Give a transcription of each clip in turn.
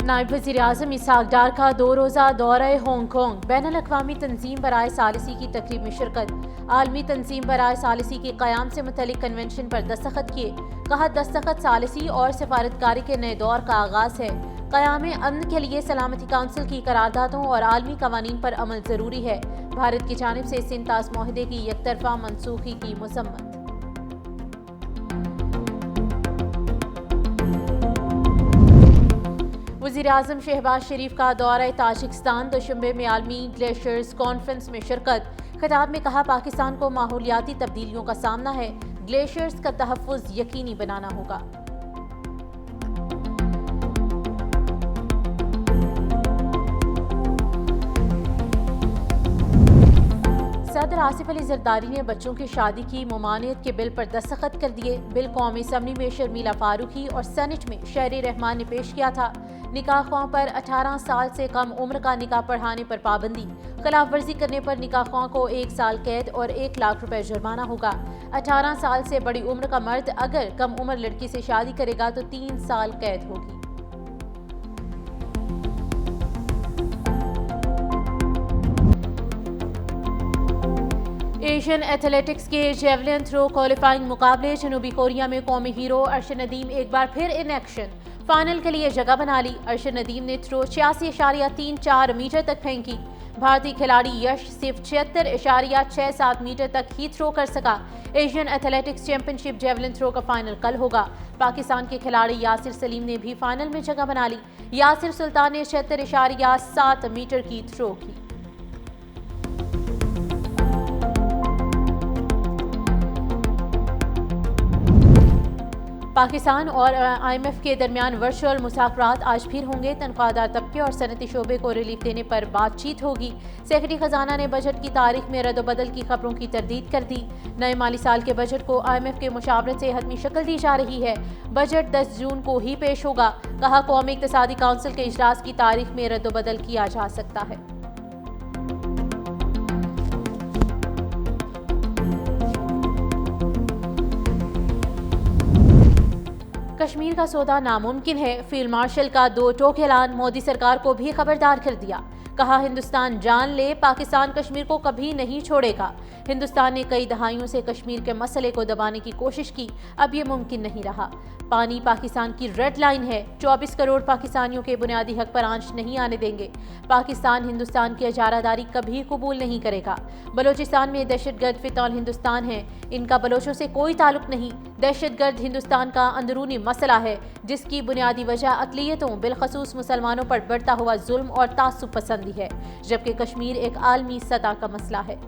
नायब वज़ीर-ए-आज़म इसहाक डार का 2 रोज़ा दौरा हांगकांग। बैनुल-अक़वामी तंजीम बराए सालिसी की तकरीब में शिरकत। आलमी तंजीम बराए सालिसी के क़याम से मुतल्लिक़ कन्वेंशन पर दस्तखत किए। कहा दस्तखत सालिसी और सिफारतकारी के नए दौर का आगाज़ है। क़याम अमन के लिए सलामती काउंसिल की करारदादों और आलमी कवानीन पर अमल ज़रूरी है। भारत की जानिब से सिंतास मुआहदे की यकतरफा मनसूखी की मज़म्मत। वज़ीर-ए-आज़म शहबाज शरीफ का दौरा ताजिकिस्तान। दुशंबे में आलमी ग्लेशियर्स कॉन्फ्रेंस में शिरकत। खिताब में कहा पाकिस्तान को माहौलियाती तब्दीलियों का सामना है, ग्लेशियर्स का तहफ़्फ़ुज़ यकीनी बनाना होगा। सदर आसिफ अली जरदारी ने बच्चों की शादी की मुमानियत के बिल पर दस्तखत कर दिए। बिल कौमी असम्बली में शर्मिला फारूकी और सेनेट में शहरी रहमान ने पेश किया था। निकाह ख्वाह पर 18 साल से कम उम्र का निकाह पढ़ाने पर पाबंदी। खिलाफ वर्जी करने पर निकाह ख्वाह को 1 साल कैद और 1 लाख रुपए जुर्माना होगा। 18 साल से बड़ी उम्र का मर्द अगर कम उम्र लड़की से शादी करेगा तो 3 साल कैद होगी। एशियन एथलेटिक्स के जेवलिन थ्रो क्वालिफाइंग मुकाबले। जनूबी कोरिया में कौमी हीरो अरशद नदीम एक बार फिर इन एक्शन। फाइनल के लिए जगह बना ली। अरशद नदीम ने थ्रो 86.34 मीटर तक फेंकी। भारतीय खिलाड़ी यश सिर्फ 76.67 मीटर तक ही थ्रो कर सका। Asian athletics championship javelin throw का फाइनल कल होगा। पाकिस्तान के खिलाड़ी यासिर सलीम ने भी फाइनल में जगह बना ली। यासिर सुल्तान ने 76.7 मीटर की थ्रो की। पाकिस्तान और IMF के दरमियान वर्चुअल मुज़ाकरात आज फिर होंगे। तनख्वाहदार तबके और सनती शोबे को रिलीफ देने पर बातचीत होगी। सेक्रेटरी खजाना ने बजट की तारीख में रद्द-बदल की खबरों की तरदीद कर दी। नए माली साल के बजट को IMF के मुशावरत से हतमी शक्ल दी जा रही है। बजट 10 जून को ही पेश होगा। कहा कौमी इक़्तिसादी काउंसिल के इजलास की तारीख में रद्द-बदल किया जा सकता है। कश्मीर का सौदा नामुमकिन है। फील्ड मार्शल का 2 टोक ऐलान। मोदी सरकार को भी खबरदार कर दिया। कहा हिंदुस्तान जान ले पाकिस्तान कश्मीर को कभी नहीं छोड़ेगा। हिंदुस्तान ने कई दहाइयों से कश्मीर के मसले को दबाने की कोशिश की, अब ये मुमकिन नहीं रहा। पानी पाकिस्तान की रेड लाइन है। 24 करोड़ पाकिस्तानियों के बुनियादी हक पर आंच नहीं आने देंगे। पाकिस्तान हिंदुस्तान की इजारादारी कभी कबूल नहीं करेगा। बलोचिस्तान में दहशतगर्द फितौल हिंदुस्तान है, इनका बलोचों से कोई ताल्लुक नहीं। दहशतगर्द हिंदुस्तान का अंदरूनी मसला है, जिसकी बुनियादी वजह अक़लियतों बिलखसूस मुसलमानों पर बढ़ता हुआ जुल्म और तासुब पसंदी है, जबकि कश्मीर एक आलमी सतह का मसला है।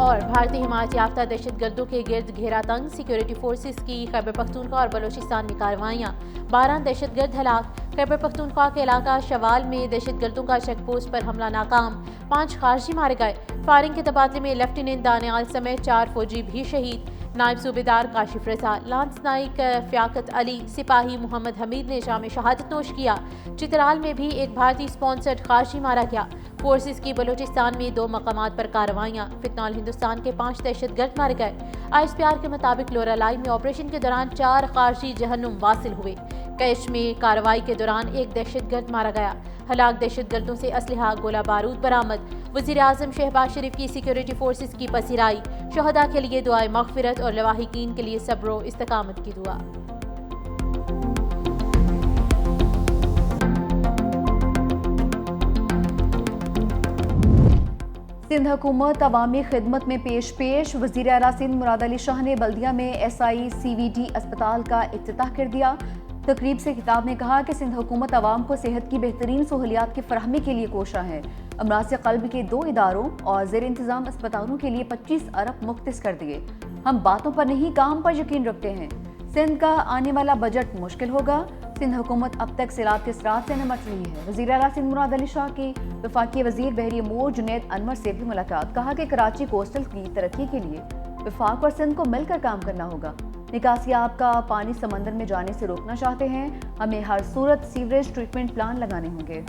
और भारतीय हिमायत याफ्ता दहशतगर्दों के गिर्द घेरा तंग। सिक्योरिटी फोर्सेस की खैबर पख्तूनख्वा और बलोचिस्तान में कार्रवाइयाँ। 12 दहशतगर्द हलाक। खैबर पख्तूनख्वा के इलाका शवाल में दहशतगर्दों का चेक पोस्ट पर हमला नाकाम। 5 खारजी मारे गए। फायरिंग के तबादले में लेफ्टिनेंट दानियाल समेत 4 फौजी भी शहीद। नायब सूबेदार काशिफ रजा, लांस नाइक फ़याकत अली, सिपाही मोहम्मद हमीद ने जाम शहादत नोश किया। चित्राल में भी एक भारतीय स्पॉन्सर्ड खारजी मारा गया। फोर्सेस की बलोचिस्तान में 2 मकामात पर कार्रवाइयाँ। फितनॉल हिंदुस्तान के 5 दहशतगर्द मारे गए। ISPR के मुताबिक लोरालाई में ऑपरेशन के दौरान 4 खारजी जहन्नुम वासिल हुए। कैश में कार्रवाई के दौरान एक दहशतगर्द मारा गया। हलाक दहशतगर्दों से असलहा गोला बारूद बरामद। वज़ीर-ए-आज़म शहबाज शरीफ की सिक्योरिटी फोर्सेस की पसीराई। शहदा के लिए दुआए मग़फ़िरत और लवाहिकीन के लिए सब्र व इस्तकामत की दुआ। सिंध हुकूमत अवामी खिदमत में पेश। वज़ीर आला सिंध मुराद अली शाह ने बल्दिया में SICVD अस्पताल का इफ्तिताह कर दिया। तकरीब से खिताब में कहा कि सिंध हुकूमत अवाम को सेहत की बेहतरीन सहूलियात की फराहमी के लिए कोशा है। अमराज़ क़ल्ब के 2 इदारों और ज़ेर इंतज़ाम अस्पतालों के लिए 25 अरब मुख्तस कर दिए। हम बातों पर नहीं काम पर यकीन रखते हैं। सिंध का आने वाला बजट मुश्किल होगा। सिंध हुकूमत अब तक सैलाब के असरात से निमट रही है। वज़ीर आला सिंध मुराद अली शाह की वफाकी वज़ीर बहरी अमूर जुनैद अनवर से भी मुलाकात। कहा कि कराची कोस्टल की तरक्की के लिए वफाक और सिंध को मिलकर काम करना होगा। निकासियाब का पानी समंदर में जाने से रोकना चाहते हैं। हमें हर सूरत सीवरेज ट्रीटमेंट प्लान लगाने होंगे।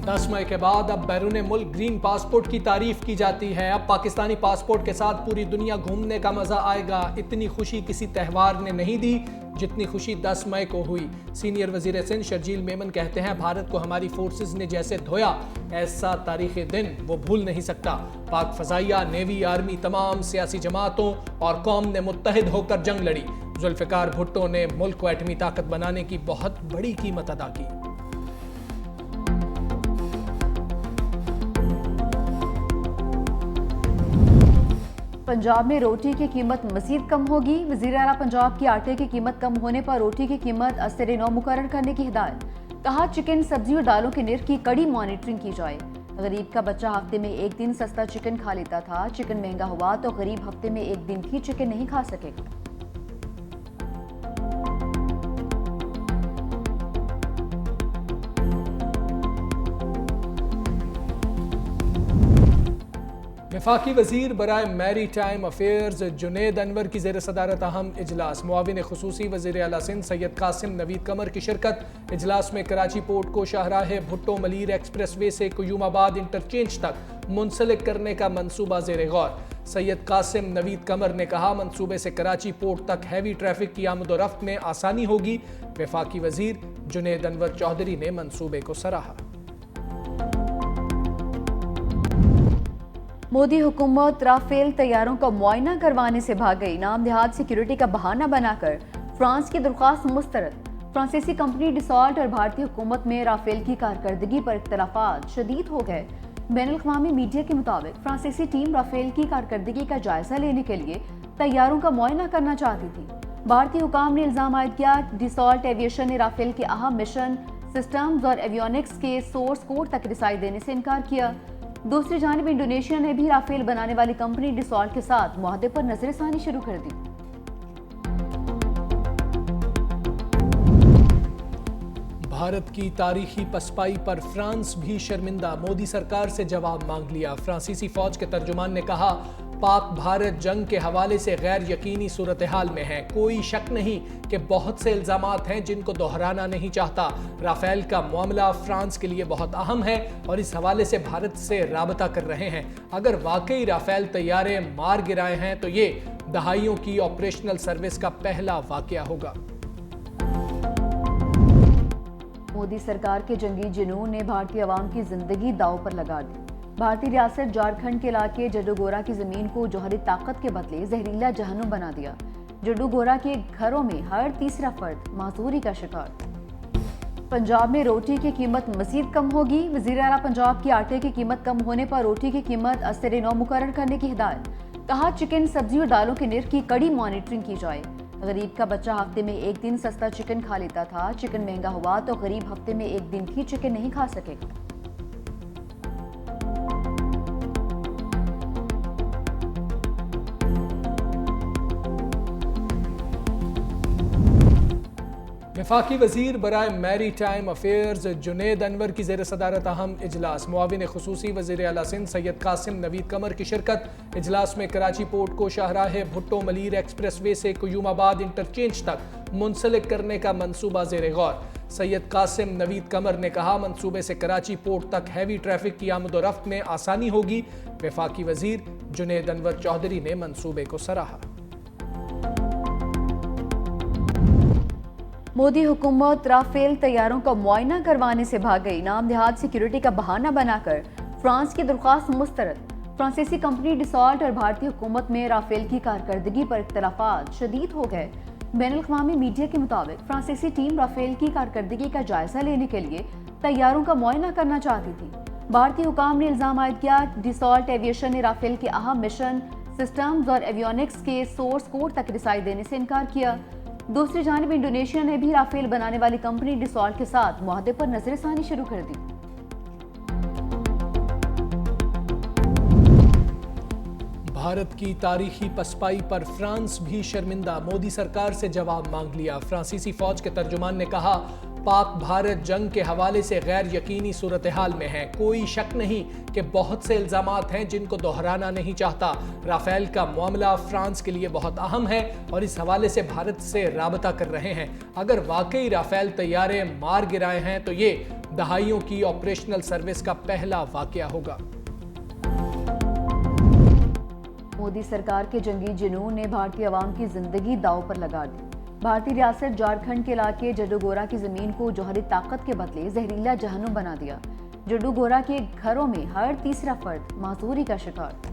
10 मई के बाद अब बैरून मुल्क ग्रीन पासपोर्ट की तारीफ की जाती है। अब पाकिस्तानी पासपोर्ट के साथ पूरी दुनिया घूमने का मजा आएगा। इतनी खुशी किसी त्यौहार ने नहीं दी जितनी खुशी 10 मई को हुई। सीनियर वजीर सिंध शर्जील मेमन कहते हैं, भारत को हमारी फोर्सेस ने जैसे धोया, ऐसा तारीखी दिन वो भूल नहीं सकता। पाक फजाइया, नेवी, आर्मी, तमाम सियासी जमातों और कौम ने मुत्तहिद होकर जंग लड़ी। जुल्फिकार भुट्टो ने मुल्क को एटमी ताकत बनाने की बहुत बड़ी कीमत अदा की। पंजाब में रोटी की कीमत मजीद कम होगी। वज़ीर आला पंजाब की आटे की कीमत कम होने पर रोटी की कीमत असर नौ मुकर्रर करने की हिदायत। कहा, चिकन, सब्जी और दालों के निर्ख की कड़ी मॉनिटरिंग की जाए। गरीब का बच्चा हफ्ते में एक दिन सस्ता चिकन खा लेता था। चिकन महंगा हुआ तो गरीब हफ्ते में एक दिन भी चिकन नहीं खा सकेगा। वफाकी वजीर बराए maritime affairs Junaid Anwar की ज़ेर सदारत अहम इजलास। मुआविन खुसूसी वज़ीर आला सिंध सैयद कासिम नवीद कमर की शिरकत। इजलास में कराची पोर्ट को शाहराह भुट्टो मलीर एक्सप्रेस वे से कुयूमाबाद इंटरचेंज तक मुंसलिक करने का मंसूबा ज़ेर गौर। सैयद कासिम नवीद कमर ने कहा, मंसूबे से कराची पोर्ट तक हैवी ट्रैफिक की आमद व रफ्त में आसानी होगी। वफाकी वजीर जुनेद अनवर चौधरी ने मंसूबे को सराहा। मोदी हुकूमत राफेल तैयारों का मुआयना करवाने से भाग गई। नाम देहात सिक्योरिटी का बहाना बनाकर फ्रांस की दरख्वास्त मुस्तरद। फ्रांसीसी कंपनी डिसॉल्ट और भारतीय हुकूमत में राफेल की कारकर्दगी पर इख्तलाफात शदीद हो गए। बैनुल-अक़वामी मीडिया के मुताबिक फ्रांसीसी टीम राफेल की कारकर्दगी का जायजा लेने के लिए तैयारों का मुआयना करना चाहती थी। भारतीय हुकाम ने इल्जाम आयद किया, डिसॉल्ट एविएशन ने राफेल के अहम मिशन सिस्टम्स और एवियोनिक्स के सोर्स कोड तक रसाई देने से इनकार किया। दूसरी जानिब इंडोनेशिया ने भी राफेल बनाने वाली कंपनी डिसॉल्ट के साथ मुआहदे पर नजरसानी शुरू कर दी। भारत की तारीखी पसपाई पर फ्रांस भी शर्मिंदा। मोदी सरकार से जवाब मांग लिया। फ्रांसीसी फौज के तर्जुमान ने कहा, पाक भारत जंग के हवाले से गैर यकीनी सूरत हाल में है। कोई शक नहीं कि बहुत से इल्जामात हैं जिनको दोहराना नहीं चाहता। राफेल का मामला फ्रांस के लिए बहुत अहम है और इस हवाले से भारत से राबता कर रहे हैं। अगर वाकई राफेल तैयारे मार गिराए हैं तो ये दहाइयों की ऑपरेशनल सर्विस का पहला वाकया होगा। मोदी सरकार के जंगी जुनून ने भारतीय अवाम की जिंदगी दांव पर लगा दी। भारतीय रियासत झारखंड के इलाके जड्डूगोरा की जमीन को जौहरी ताकत के बदले जहरीला जहन्नुम बना दिया। जड्डूगोरा के घरों में हर तीसरा फर्द माजूरी का शिकार। पंजाब में रोटी की कीमत मजीद कम होगी। वज़ीर आला पंजाब की आटे की कीमत कम होने पर रोटी की कीमत असर नौ मुकर्रर करने की हिदायत। कहा, चिकन, सब्जी और दालों के निर्ख की कड़ी मॉनिटरिंग की जाए। गरीब का बच्चा हफ्ते में एक दिन सस्ता चिकन खा लेता था। चिकन महंगा हुआ तो गरीब हफ्ते में एक दिन भी चिकन नहीं खा सकेगा। वफाकी वजीर बराए maritime affairs Junaid Anwar की ज़ेर सदारत अहम इजलास। मुआविन खुसूसी वज़ीर आला सिंध सैयद कासिम नवीद कमर की शिरकत। इजलास में कराची पोर्ट को शाहराह भुट्टो मलीर एक्सप्रेस वे से कुयूमाबाद इंटरचेंज तक मुंसलिक करने का मंसूबा ज़ेर गौर। सैयद कासिम नवीद कमर ने कहा, मंसूबे से कराची पोर्ट तक हैवी ट्रैफिक की आमद व रफ्त में आसानी होगी। वफाकी वजीर जुनेद अनवर चौधरी ने मंसूबे को सराहा। मोदी हुकूमत राफेल तैयारों का मुआयना करवाने से भाग गई। नाम देहात सिक्योरिटी का बहाना बनाकर फ्रांस की दरख्वास्त मुस्तरद। फ्रांसीसी कंपनी डिसॉल्ट और भारतीय हुकूमत में राफेल की कारकर्दगी पर इख्तलाफात शदीद हो गए। बैनुल-अक़वामी मीडिया के मुताबिक फ्रांसीसी टीम राफेल की कारकर्दगी का जायजा लेने के लिए तैयारों का मुआयना करना चाहती थी। भारतीय हुकाम ने इल्जाम आयद किया, डिसॉल्ट एविएशन ने राफेल के अहम मिशन सिस्टम्स और एवियोनिक्स के सोर्स कोड तक रसाई देने से इनकार किया। दूसरी जानिब इंडोनेशिया ने भी राफेल बनाने वाली कंपनी डिसॉल्ट के साथ मुआहदे पर नजरसानी शुरू कर दी। भारत की तारीखी पसपाई पर फ्रांस भी शर्मिंदा। मोदी सरकार से जवाब मांग लिया। फ्रांसीसी फौज के तर्जुमान ने कहा, पाक भारत जंग के हवाले से गैर यकीनी सूरत हाल में है। कोई शक नहीं कि बहुत से इल्जामात हैं जिनको दोहराना नहीं चाहता। राफेल का मामला फ्रांस के लिए बहुत अहम है और इस हवाले से भारत से राबता कर रहे हैं। अगर वाकई राफेल तैयारे मार गिराए हैं तो ये दहाइयों की ऑपरेशनल सर्विस का पहला वाकया होगा। मोदी सरकार के जंगी जुनून ने भारतीय आवाम की जिंदगी दांव पर लगा दी। भारतीय रियासत झारखंड के इलाके जड्डूगोरा की जमीन को जौहरी ताकत के बदले जहरीला जहन्नुम बना दिया। जड्डूगोरा के घरों में हर तीसरा फर्द माजूरी का शिकार।